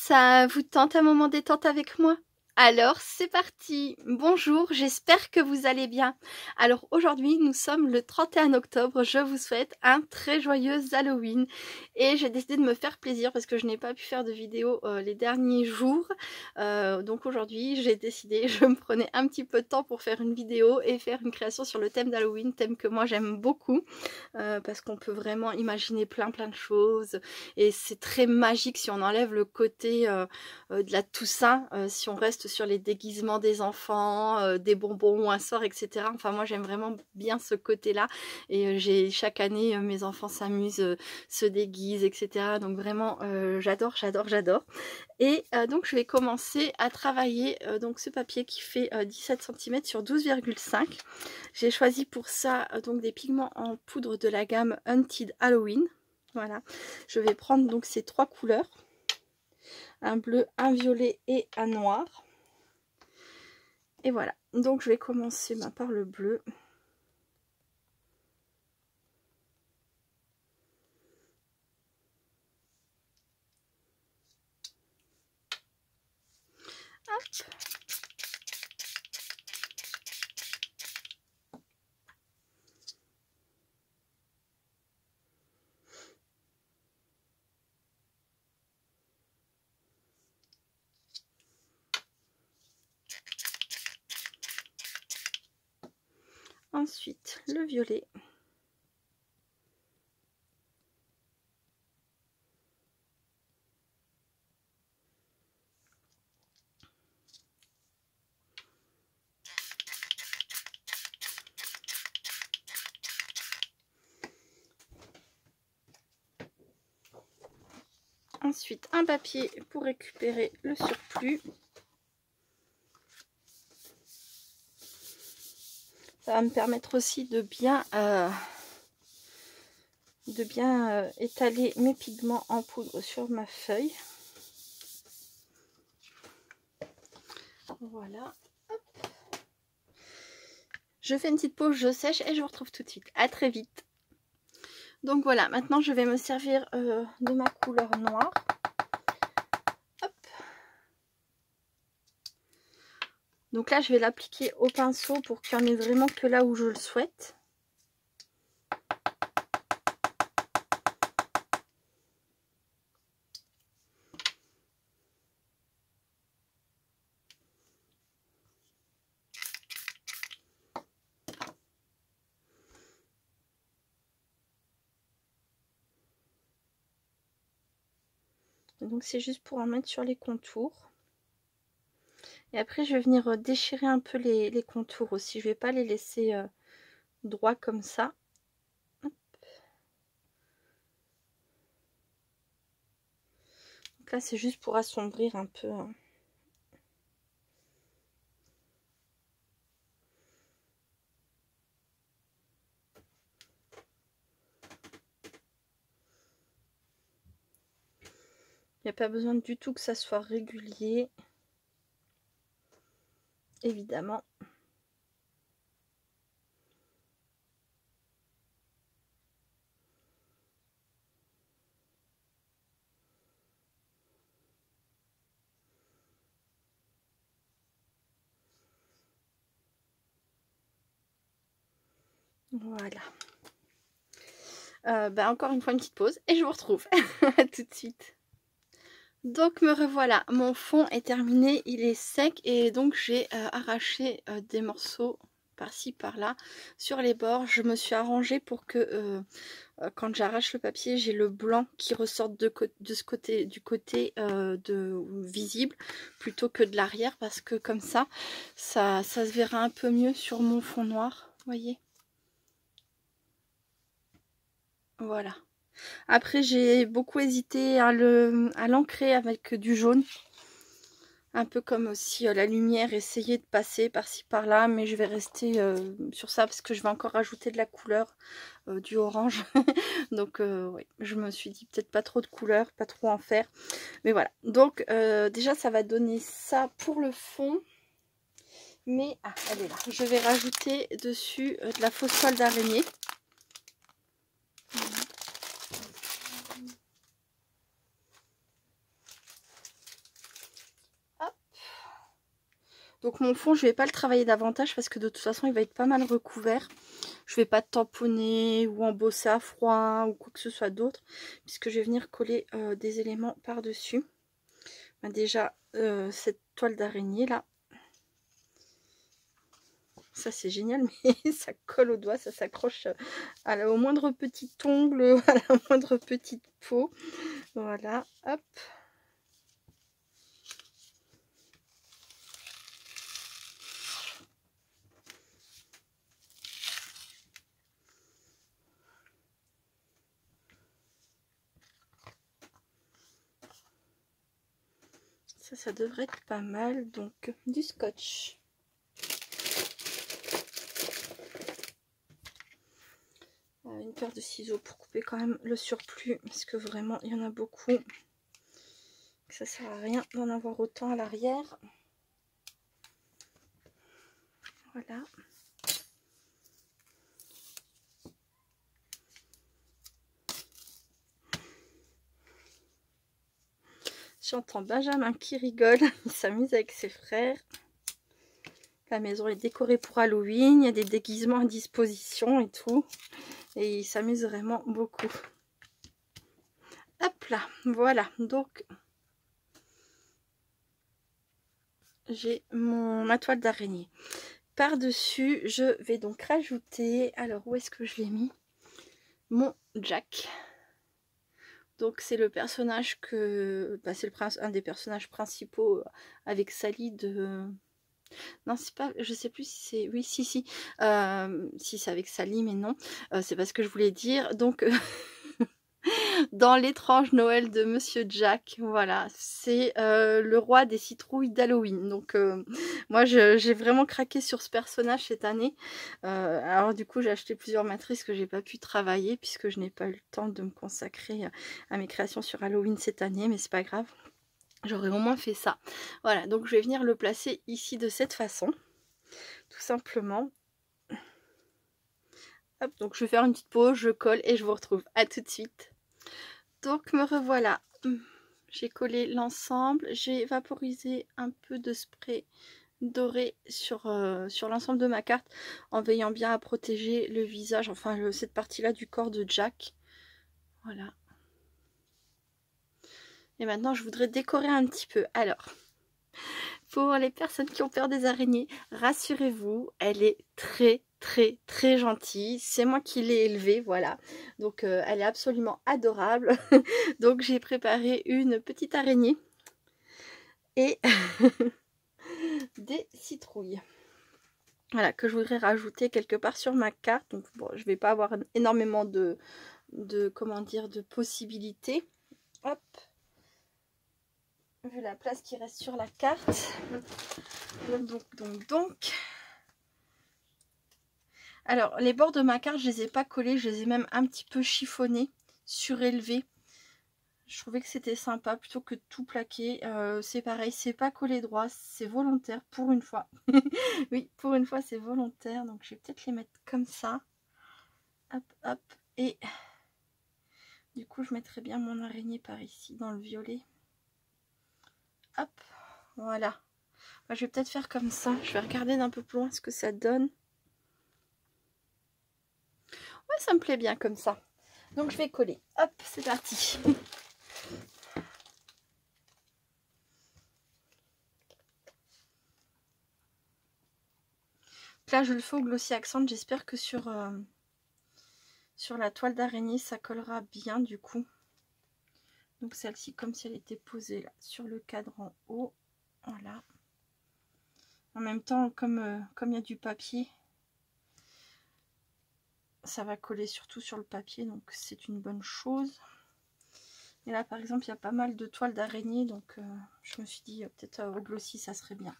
Ça vous tente un moment détente avec moi? Alors c'est parti! Bonjour, j'espère que vous allez bien. Alors aujourd'hui nous sommes le 31 octobre, je vous souhaite un très joyeux Halloween et j'ai décidé de me faire plaisir parce que je n'ai pas pu faire de vidéo les derniers jours. Donc aujourd'hui j'ai décidé, je me prenais un petit peu de temps pour faire une vidéo et faire une création sur le thème d'Halloween, thème que moi j'aime beaucoup parce qu'on peut vraiment imaginer plein de choses et c'est très magique si on enlève le côté de la Toussaint, si on reste sur les déguisements des enfants, des bonbons ou un sort, etc. Enfin moi j'aime vraiment bien ce côté-là et chaque année mes enfants s'amusent, se déguisent, etc. Donc vraiment j'adore. Et donc je vais commencer à travailler donc ce papier qui fait 17 cm sur 12,5. J'ai choisi pour ça donc des pigments en poudre de la gamme Hunted Halloween. Voilà, je vais prendre donc ces trois couleurs, un bleu, un violet et un noir. Et voilà, donc je vais commencer par le bleu. Hop. Ensuite, le violet. Ensuite, un papier pour récupérer le surplus. Ça va me permettre aussi de bien étaler mes pigments en poudre sur ma feuille. Voilà. Hop. Je fais une petite pause, je sèche et je vous retrouve tout de suite. À très vite. Donc voilà, maintenant je vais me servir de ma couleur noire. Hop. Donc là, je vais l'appliquer au pinceau pour qu'il n'y en ait vraiment que là où je le souhaite. Donc c'est juste pour en mettre sur les contours. Et après je vais venir déchirer un peu les contours aussi. Je vais pas les laisser droits comme ça. Hop. Donc là c'est juste pour assombrir un peu. Il n'y a pas besoin du tout que ça soit régulier. Évidemment. Voilà. Encore une fois une petite pause et je vous retrouve. À tout de suite. Donc me revoilà, mon fond est terminé, il est sec et donc j'ai arraché des morceaux par-ci par-là sur les bords. Je me suis arrangée pour que quand j'arrache le papier, j'ai le blanc qui ressorte du côté visible plutôt que de l'arrière, parce que comme ça se verra un peu mieux sur mon fond noir, voyez. Voilà. Après j'ai beaucoup hésité à l'ancrer avec du jaune. Un peu comme aussi la lumière, essayer de passer par-ci par-là, mais je vais rester sur ça parce que je vais encore rajouter de la couleur, du orange. Donc oui, je me suis dit peut-être pas trop de couleur, pas trop en faire. Mais voilà, donc déjà ça va donner ça pour le fond. Mais, ah, elle est là. Je vais rajouter dessus de la fausse toile d'araignée. Donc mon fond, je vais pas le travailler davantage parce que de toute façon, il va être pas mal recouvert. Je vais pas tamponner ou embosser à froid ou quoi que ce soit d'autre, puisque je vais venir coller des éléments par-dessus. Ben déjà, cette toile d'araignée là, ça c'est génial, mais ça colle au doigt, ça s'accroche au moindre petit ongle, à la moindre petite peau. Voilà, hop. Ça devrait être pas mal. Donc, du scotch. Une paire de ciseaux pour couper quand même le surplus. Parce que vraiment, il y en a beaucoup. Ça sert à rien d'en avoir autant à l'arrière. Voilà. J'entends Benjamin qui rigole. Il s'amuse avec ses frères. La maison est décorée pour Halloween. Il y a des déguisements à disposition et tout. Et il s'amuse vraiment beaucoup. Hop là. Voilà. Donc, j'ai ma toile d'araignée. Par-dessus, je vais donc rajouter... Alors, où est-ce que je l'ai mis? Mon Jack. Donc c'est le personnage que... Bah, c'est un des personnages principaux avec Sally de... Non, c'est pas... Je sais plus si c'est... Oui, si, si. Si c'est avec Sally, mais non. C'est pas ce que je voulais dire. Donc... Dans l'étrange Noël de Monsieur Jack, voilà, c'est le roi des citrouilles d'Halloween. Donc moi j'ai vraiment craqué sur ce personnage cette année. Alors du coup j'ai acheté plusieurs matrices que j'ai pas pu travailler puisque je n'ai pas eu le temps de me consacrer à mes créations sur Halloween cette année, mais c'est pas grave. J'aurais au moins fait ça. Voilà, donc je vais venir le placer ici de cette façon, tout simplement. Hop, donc je vais faire une petite pause, je colle et je vous retrouve. À tout de suite. Donc me revoilà, j'ai collé l'ensemble, j'ai vaporisé un peu de spray doré sur l'ensemble de ma carte en veillant bien à protéger le visage, enfin cette partie là du corps de Jack. Voilà. Et maintenant je voudrais décorer un petit peu. Alors, pour les personnes qui ont peur des araignées, rassurez-vous, elle est très gentille. C'est moi qui l'ai élevée, voilà. Donc elle est absolument adorable. Donc j'ai préparé une petite araignée et des citrouilles. Voilà, que je voudrais rajouter quelque part sur ma carte. Donc bon, je vais pas avoir énormément de comment dire, de possibilités. Hop. Vu la place qui reste sur la carte. Donc. Alors, les bords de ma carte, je les ai pas collés, je les ai même un petit peu chiffonnés, surélevés. Je trouvais que c'était sympa plutôt que de tout plaquer. C'est pareil, c'est pas collé droit, c'est volontaire pour une fois. Oui, pour une fois, c'est volontaire. Donc, je vais peut-être les mettre comme ça. Hop, hop. Et du coup, je mettrai bien mon araignée par ici, dans le violet. Hop, voilà. Bah, je vais peut-être faire comme ça. Je vais regarder d'un peu plus loin ce que ça donne. Ouais, ça me plaît bien comme ça. Donc, je vais coller. Hop, c'est parti. Là, je le fais au Glossy Accent. J'espère que sur la toile d'araignée, ça collera bien du coup. Donc, celle-ci, comme si elle était posée là, sur le cadre en haut. Voilà. En même temps, comme il y a du papier, ça va coller surtout sur le papier, donc c'est une bonne chose. Et là, par exemple, il y a pas mal de toiles d'araignée, donc je me suis dit, peut-être au Glossy, ça serait bien.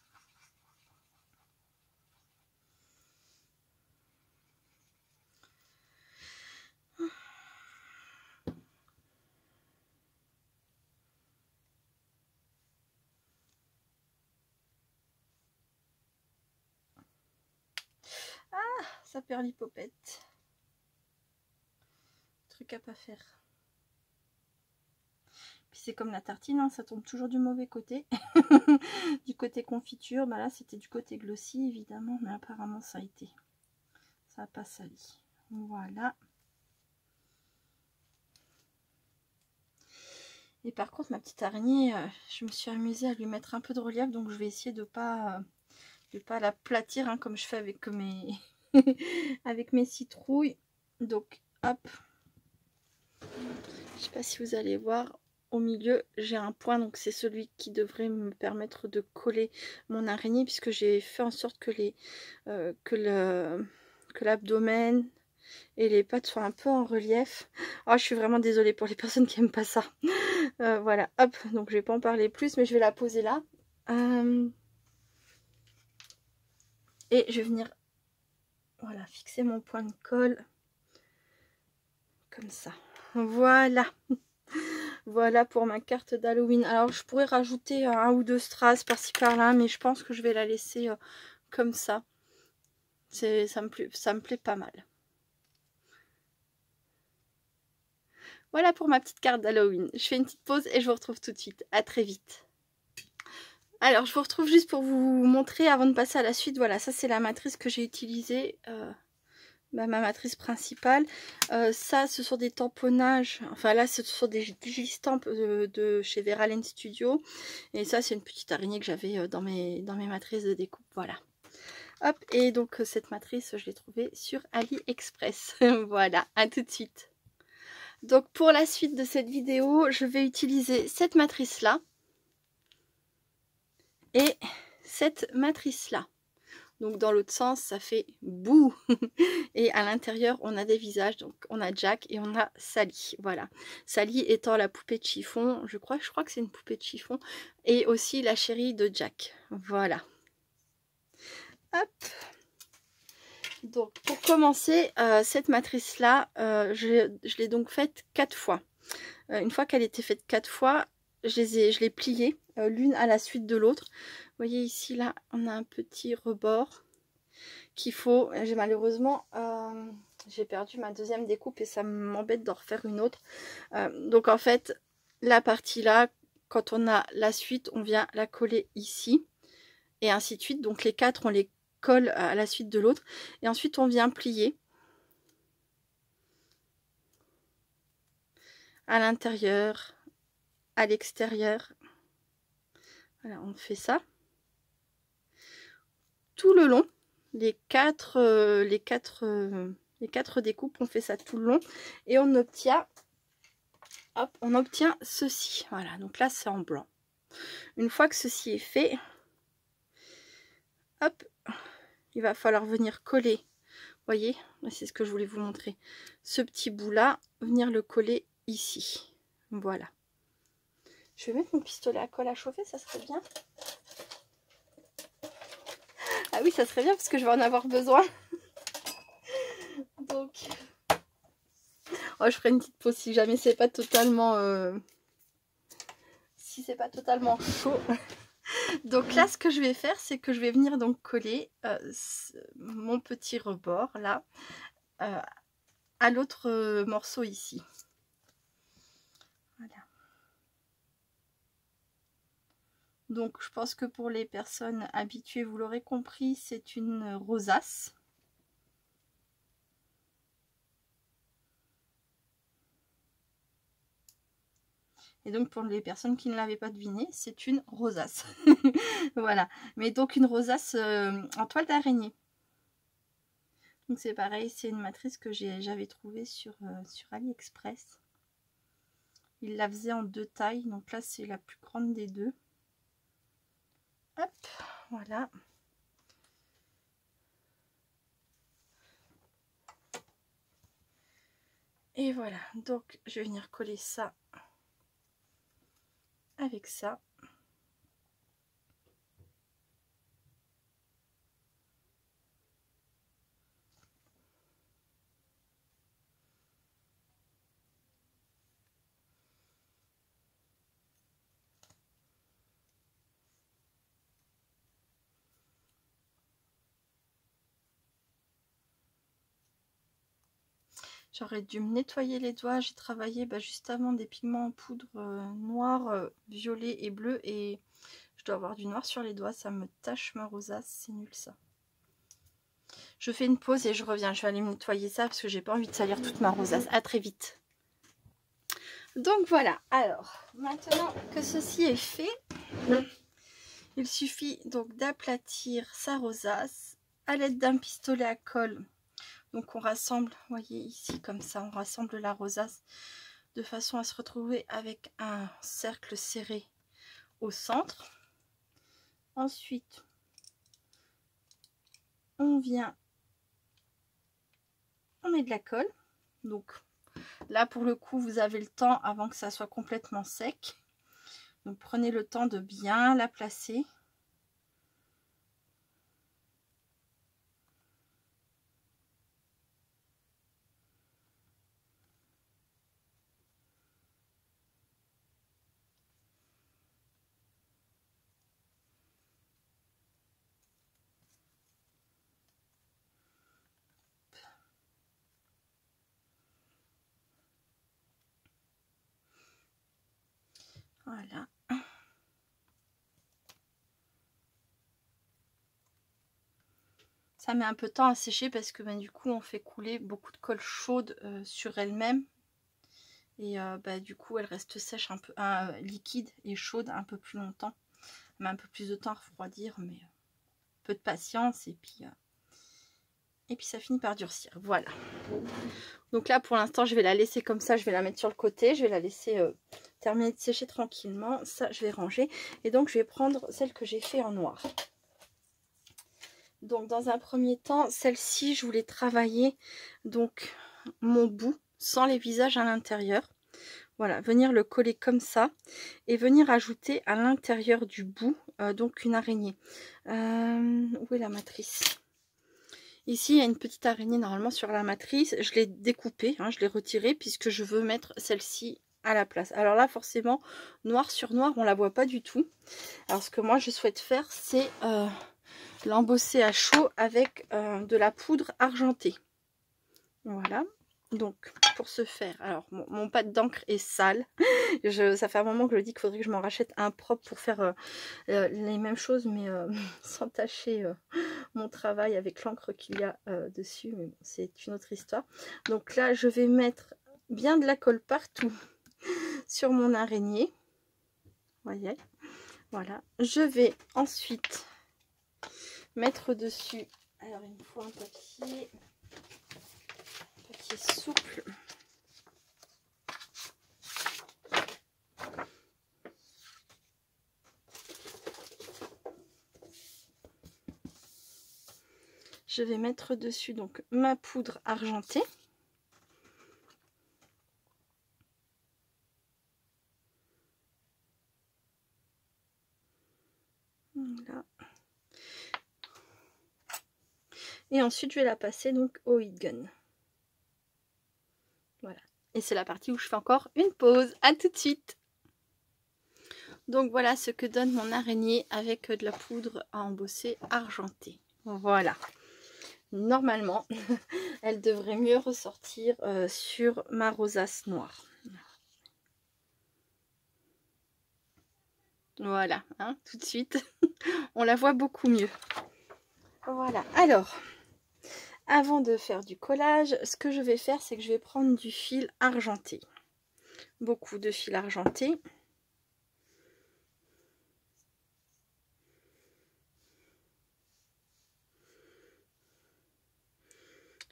Ah, ça perd l'hypopète. Truc à pas faire. Puis c'est comme la tartine, hein, ça tombe toujours du mauvais côté. Du côté confiture, bah là c'était du côté glossy évidemment, mais apparemment ça a été. Ça n'a pas sali. Voilà. Et par contre ma petite araignée, je me suis amusée à lui mettre un peu de relief, donc je vais essayer de pas l'aplatir hein, comme je fais avec mes avec mes citrouilles. Donc hop, je sais pas si vous allez voir, au milieu j'ai un point, donc c'est celui qui devrait me permettre de coller mon araignée, puisque j'ai fait en sorte que l'abdomen et les pattes soient un peu en relief. Oh, je suis vraiment désolée pour les personnes qui aiment pas ça. Voilà, hop, donc je vais pas en parler plus, mais je vais la poser là. Et je vais venir, voilà, fixer mon point de colle comme ça. Voilà. Voilà pour ma carte d'Halloween. Alors je pourrais rajouter un ou deux strass par-ci par-là, mais je pense que je vais la laisser comme ça. Ça me plaît pas mal. Voilà pour ma petite carte d'Halloween. Je fais une petite pause et je vous retrouve tout de suite. À très vite. Alors je vous retrouve juste pour vous montrer avant de passer à la suite. Voilà, ça c'est la matrice que j'ai utilisée. Ma matrice principale. Ça, ce sont des tamponnages. Enfin là, ce sont des digistampes de chez Veralyn Studio. Et ça, c'est une petite araignée que j'avais dans mes matrices de découpe. Voilà. Hop, et donc cette matrice, je l'ai trouvée sur AliExpress. Voilà, à tout de suite. Donc pour la suite de cette vidéo, je vais utiliser cette matrice-là et cette matrice-là. Donc dans l'autre sens, ça fait bouh. Et à l'intérieur, on a des visages. Donc on a Jack et on a Sally. Voilà. Sally étant la poupée de chiffon. Je crois que c'est une poupée de chiffon. Et aussi la chérie de Jack. Voilà. Hop. Donc pour commencer, cette matrice-là, je l'ai donc faite 4 fois. Une fois qu'elle était faite 4 fois, je l'ai pliée l'une à la suite de l'autre. Vous voyez ici, là, on a un petit rebord qu'il faut. J'ai malheureusement, j'ai perdu ma deuxième découpe et ça m'embête d'en refaire une autre. Donc en fait, la partie là, quand on a la suite, on vient la coller ici et ainsi de suite. Donc les 4, on les colle à la suite de l'autre et ensuite on vient plier à l'intérieur, à l'extérieur. Voilà, on fait ça tout le long. Les quatre découpes, on fait ça tout le long et on obtient, hop, on obtient ceci. Voilà, donc là c'est en blanc. Une fois que ceci est fait, hop, il va falloir venir coller. Vous voyez, c'est ce que je voulais vous montrer. Ce petit bout là, venir le coller ici. Voilà. Je vais mettre mon pistolet à colle à chauffer, ça serait bien. Ah oui, ça serait bien parce que je vais en avoir besoin. Donc, oh, je ferai une petite pause si jamais c'est pas totalement chaud. Donc là, ce que je vais faire, c'est que je vais venir donc coller mon petit rebord là à l'autre morceau ici. Voilà. Donc je pense que pour les personnes habituées, vous l'aurez compris, c'est une rosace. Et donc pour les personnes qui ne l'avaient pas deviné, c'est une rosace. Voilà. Mais donc une rosace en toile d'araignée. Donc c'est pareil, c'est une matrice que j'avais trouvée sur AliExpress. Il la faisait en 2 tailles. Donc là c'est la plus grande des deux. Hop, voilà. Et voilà, donc je vais venir coller ça avec ça. J'aurais dû me nettoyer les doigts. J'ai travaillé juste avant des pigments en poudre noir, violet et bleu. Et je dois avoir du noir sur les doigts. Ça me tache ma rosace. C'est nul ça. Je fais une pause et je reviens. Je vais aller me nettoyer ça parce que j'ai pas envie de salir toute ma rosace. À très vite. Donc voilà. Alors, maintenant que ceci est fait, il suffit donc d'aplatir sa rosace à l'aide d'un pistolet à colle. Donc on rassemble, vous voyez ici comme ça, on rassemble la rosace de façon à se retrouver avec un cercle serré au centre. Ensuite, on met de la colle. Donc là pour le coup, vous avez le temps avant que ça soit complètement sec. Donc prenez le temps de bien la placer. Voilà. Ça met un peu de temps à sécher parce que du coup on fait couler beaucoup de colle chaude sur elle-même. Et du coup elle reste sèche, un peu liquide et chaude un peu plus longtemps. Elle met un peu plus de temps à refroidir, mais peu de patience et puis ça finit par durcir. Voilà. Donc là pour l'instant je vais la laisser comme ça, je vais la mettre sur le côté, je vais la laisser terminer de sécher tranquillement. Ça je vais ranger et donc je vais prendre celle que j'ai fait en noir. Donc dans un premier temps, celle-ci je voulais travailler donc mon bout sans les visages à l'intérieur. Voilà, venir le coller comme ça et venir ajouter à l'intérieur du bout donc une araignée. Où est la matrice? Ici il y a une petite araignée normalement sur la matrice. Je l'ai découpée, je l'ai retirée puisque je veux mettre celle-ci à la place. Alors là forcément noir sur noir on la voit pas du tout. Alors ce que moi je souhaite faire c'est l'embosser à chaud avec de la poudre argentée. Voilà. Donc pour ce faire, alors mon pâte d'encre est sale. Ça fait un moment que je dis qu'il faudrait que je m'en rachète un propre pour faire les mêmes choses, mais sans tacher mon travail avec l'encre qu'il y a dessus. Mais bon, c'est une autre histoire. Donc là, je vais mettre bien de la colle partout sur mon araignée. Vous voyez, voilà. Je vais ensuite mettre dessus. Alors il me faut un papier souple. Je vais mettre dessus donc ma poudre argentée. Voilà. Et ensuite je vais la passer donc au heat gun. Voilà. Et c'est la partie où je fais encore une pause. À tout de suite. Donc voilà ce que donne mon araignée avec de la poudre à embosser argentée. Voilà. Normalement, elle devrait mieux ressortir sur ma rosace noire. Voilà, tout de suite, on la voit beaucoup mieux. Voilà, alors, avant de faire du collage, ce que je vais faire, c'est que je vais prendre du fil argenté. Beaucoup de fil argenté.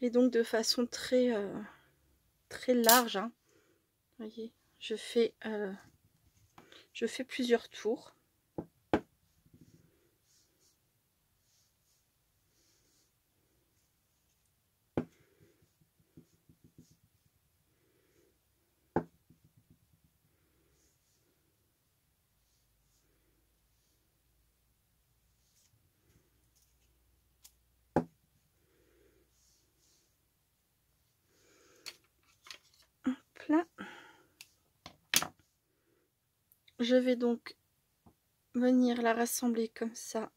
Et donc de façon très large. Vous voyez, je fais plusieurs tours. Là, je vais donc venir la rassembler comme ça,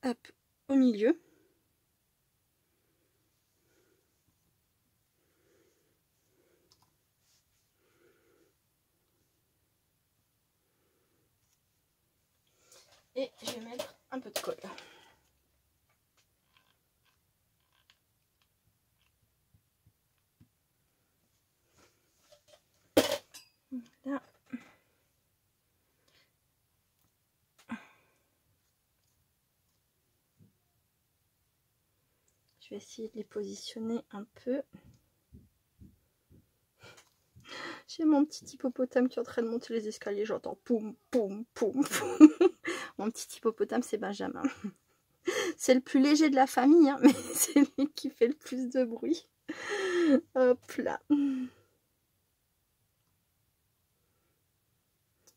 hop, au milieu. Et je vais mettre un peu de colle. Voilà. Je vais essayer de les positionner un peu. J'ai mon petit hippopotame qui est en train de monter les escaliers. J'entends poum, poum, poum, poum. Mon petit hippopotame, c'est Benjamin. C'est le plus léger de la famille, hein, mais c'est lui qui fait le plus de bruit. Hop là. Il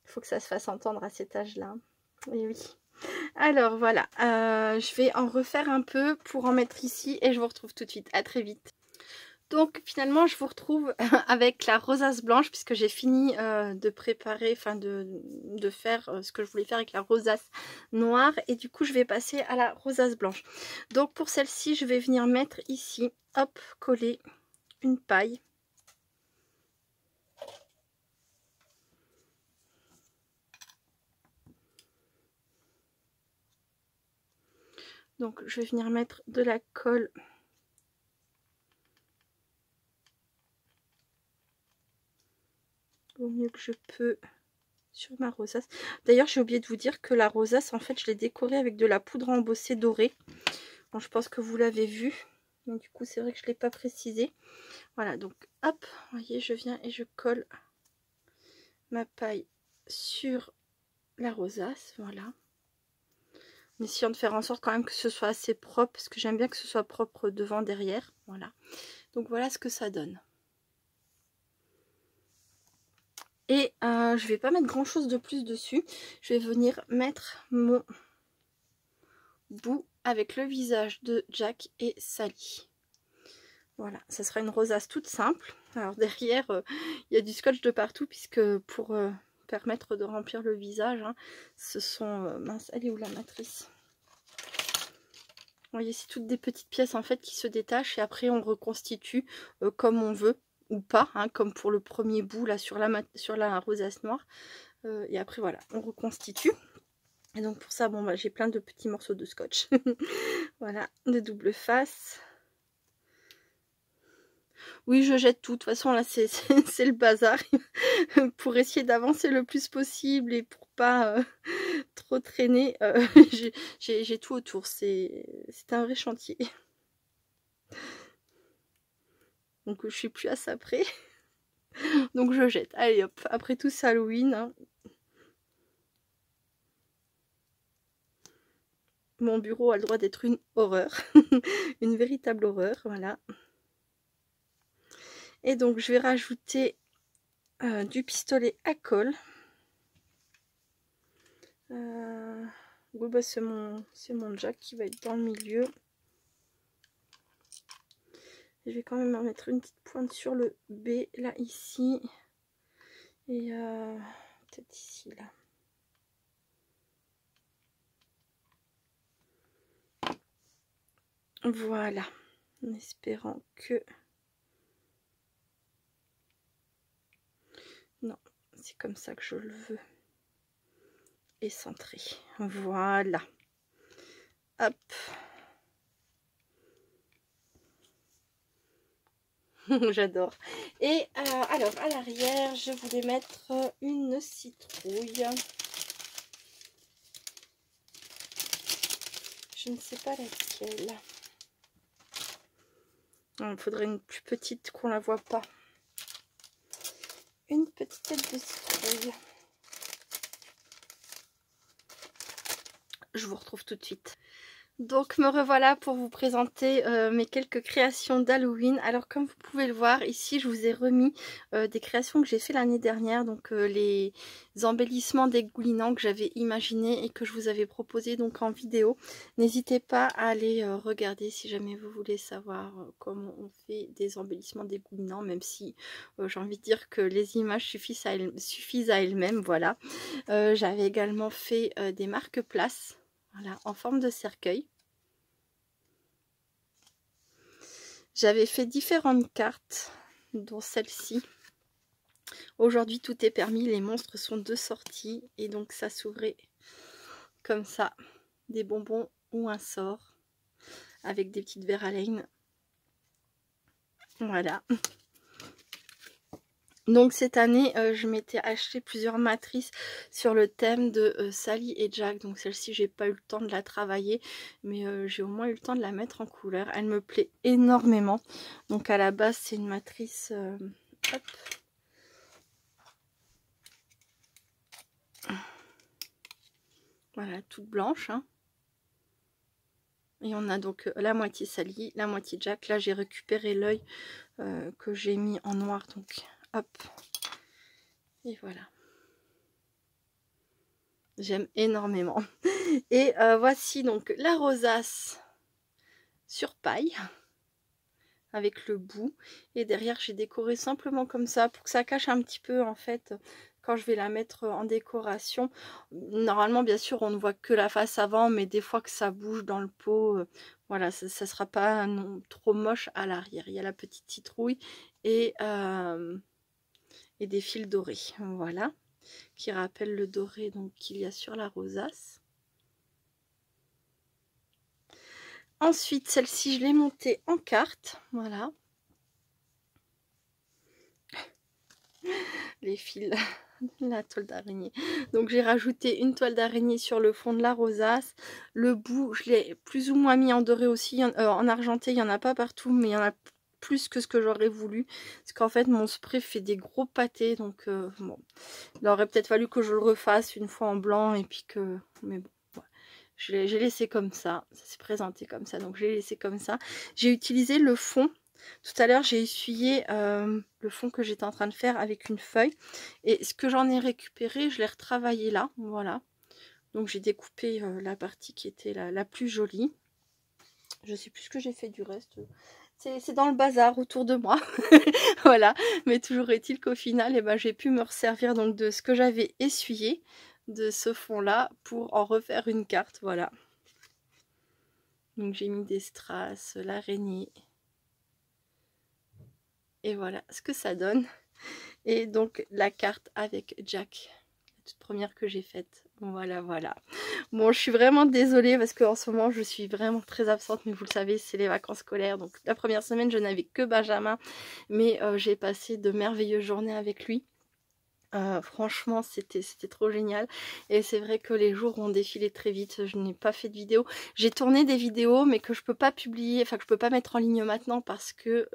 faut que ça se fasse entendre à cet âge-là. Et oui. Alors voilà, je vais en refaire un peu pour en mettre ici et je vous retrouve tout de suite. À très vite. Donc finalement je vous retrouve avec la rosace blanche puisque j'ai fini de préparer, enfin de faire ce que je voulais faire avec la rosace noire et du coup je vais passer à la rosace blanche. Donc pour celle-ci je vais venir mettre ici, hop, coller une paille. Donc je vais venir mettre de la colle au mieux que je peux sur ma rosace. D'ailleurs j'ai oublié de vous dire que la rosace en fait je l'ai décorée avec de la poudre embossée dorée. Bon, je pense que vous l'avez vu, mais du coup c'est vrai que je ne l'ai pas précisé. Voilà, donc hop, vous voyez, je viens et je colle ma paille sur la rosace, voilà. En essayant de faire en sorte quand même que ce soit assez propre, parce que j'aime bien que ce soit propre devant, derrière, voilà. Donc voilà ce que ça donne. Et je vais pas mettre grand chose de plus dessus. Je vais venir mettre mon bout avec le visage de Jack et Sally. Voilà, ça sera une rosace toute simple. Alors derrière, il y a du scotch de partout, puisque pour permettre de remplir le visage, hein, ce sont... mince, elle est où la matrice? Vous voyez, c'est toutes des petites pièces en fait qui se détachent et après on reconstitue comme on veut. Ou pas, hein, comme pour le premier bout là sur la rosace noire. Et après voilà, on reconstitue. Et donc pour ça, bon bah j'ai plein de petits morceaux de scotch. Voilà, de double face. Oui, je jette tout. De toute façon là c'est le bazar. Pour essayer d'avancer le plus possible et pour pas trop traîner, j'ai tout autour. C'est un vrai chantier. Donc je suis plus à ça près. Donc je jette. Allez hop, après tout c'est Halloween. Hein. Mon bureau a le droit d'être une horreur. Une véritable horreur, voilà. Et donc je vais rajouter du pistolet à colle. Oui, bah c'est mon Jack qui va être dans le milieu. Je vais quand même en mettre une petite pointe sur le B, là, ici. Et peut-être ici, là. Voilà. En espérant que... Non, c'est comme ça que je le veux. Et centré. Voilà. Hop. J'adore. Et alors, à l'arrière, je voulais mettre une citrouille. Je ne sais pas laquelle. Il faudrait une plus petite qu'on la voit pas. Une petite tête de citrouille. Je vous retrouve tout de suite. Donc me revoilà pour vous présenter mes quelques créations d'Halloween. Alors comme vous pouvez le voir ici, je vous ai remis des créations que j'ai fait l'année dernière. Donc les embellissements dégoulinants que j'avais imaginés et que je vous avais proposé donc en vidéo. N'hésitez pas à aller regarder si jamais vous voulez savoir comment on fait des embellissements dégoulinants. Même si j'ai envie de dire que les images suffisent à elles-mêmes. Voilà. J'avais également fait des marque-places. Voilà, en forme de cercueil. J'avais fait différentes cartes, dont celle-ci. Aujourd'hui, tout est permis. Les monstres sont de sortie. Et donc, ça s'ouvrait comme ça, des bonbons ou un sort avec des petites verres à laine. Voilà. Donc cette année, je m'étais acheté plusieurs matrices sur le thème de Sally et Jack. Donc celle-ci, j'ai pas eu le temps de la travailler, mais j'ai au moins eu le temps de la mettre en couleur. Elle me plaît énormément. Donc à la base, c'est une matrice... hop. Voilà, toute blanche. Hein. Et on a donc la moitié Sally, la moitié Jack. Là, j'ai récupéré l'œil que j'ai mis en noir. Donc hop. Et voilà. J'aime énormément. Et voici donc la rosace sur paille avec le bout. Et derrière, j'ai décoré simplement comme ça pour que ça cache un petit peu en fait quand je vais la mettre en décoration. Normalement, bien sûr, on ne voit que la face avant, mais des fois que ça bouge dans le pot, voilà, ça ne sera pas non, trop moche à l'arrière. Il y a la petite citrouille et des fils dorés. Voilà. Qui rappelle le doré donc qu'il y a sur la rosace. Ensuite, celle-ci, je l'ai montée en carte. Voilà. Les fils, la toile d'araignée. Donc, j'ai rajouté une toile d'araignée sur le fond de la rosace. Le bout, je l'ai plus ou moins mis en doré aussi. En argenté, il n'y en a pas partout, mais il y en a plus que ce que j'aurais voulu. Parce qu'en fait, mon spray fait des gros pâtés. Donc, bon, il aurait peut-être fallu que je le refasse une fois en blanc. Et puis que... Mais bon. J'ai laissé comme ça s'est présenté comme ça, donc j'ai laissé comme ça. J'ai utilisé le fond. Tout à l'heure, j'ai essuyé le fond que j'étais en train de faire avec une feuille. Et ce que j'en ai récupéré, je l'ai retravaillé là, voilà. Donc j'ai découpé la partie qui était la plus jolie. Je sais plus ce que j'ai fait du reste. C'est dans le bazar autour de moi. Voilà, mais toujours est-il qu'au final, eh ben, j'ai pu me resservir donc de ce que j'avais essuyé, de ce fond là, pour en refaire une carte. Voilà. Donc j'ai mis des strass, l'araignée. Et voilà ce que ça donne. Et donc la carte avec Jack, la toute première que j'ai faite. Voilà, voilà. Bon, je suis vraiment désolée parce qu'en ce moment, je suis vraiment très absente. Mais vous le savez, c'est les vacances scolaires. Donc la première semaine, je n'avais que Benjamin. Mais j'ai passé de merveilleuses journées avec lui. Franchement, c'était trop génial. Et c'est vrai que les jours ont défilé très vite. Je n'ai pas fait de vidéo. J'ai tourné des vidéos, mais que je peux pas publier, enfin que je peux pas mettre en ligne maintenant parce que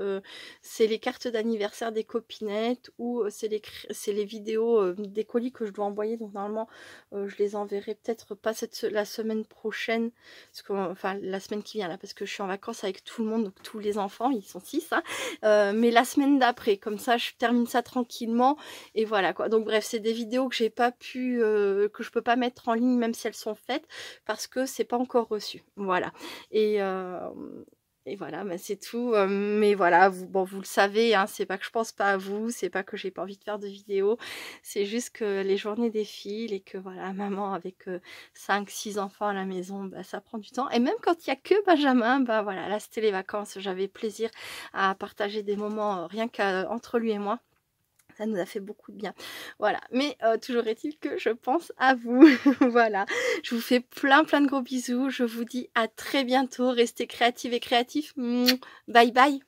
c'est les cartes d'anniversaire des copinettes ou c'est les vidéos des colis que je dois envoyer. Donc normalement, je les enverrai peut-être pas la semaine prochaine, parce que, enfin la semaine qui vient là, parce que je suis en vacances avec tout le monde, donc tous les enfants, ils sont 6. Hein, mais la semaine d'après, comme ça, je termine ça tranquillement. Et voilà quoi. Donc bref, c'est des vidéos que j'ai pas pu, que je peux pas mettre en ligne même si elles sont faites parce que c'est pas encore reçu. Voilà. Et voilà, bah c'est tout. Mais voilà, vous le savez, hein, c'est pas que je pense pas à vous, c'est pas que j'ai pas envie de faire de vidéos, c'est juste que les journées défilent et que voilà, maman avec 5-6 enfants à la maison, bah, ça prend du temps. Et même quand il y a que Benjamin, bah voilà, là c'était les vacances, j'avais plaisir à partager des moments rien qu'entre lui et moi. Ça nous a fait beaucoup de bien. Voilà. Mais toujours est-il que je pense à vous. Voilà. Je vous fais plein de gros bisous. Je vous dis à très bientôt. Restez créatives et créatifs. Bye bye.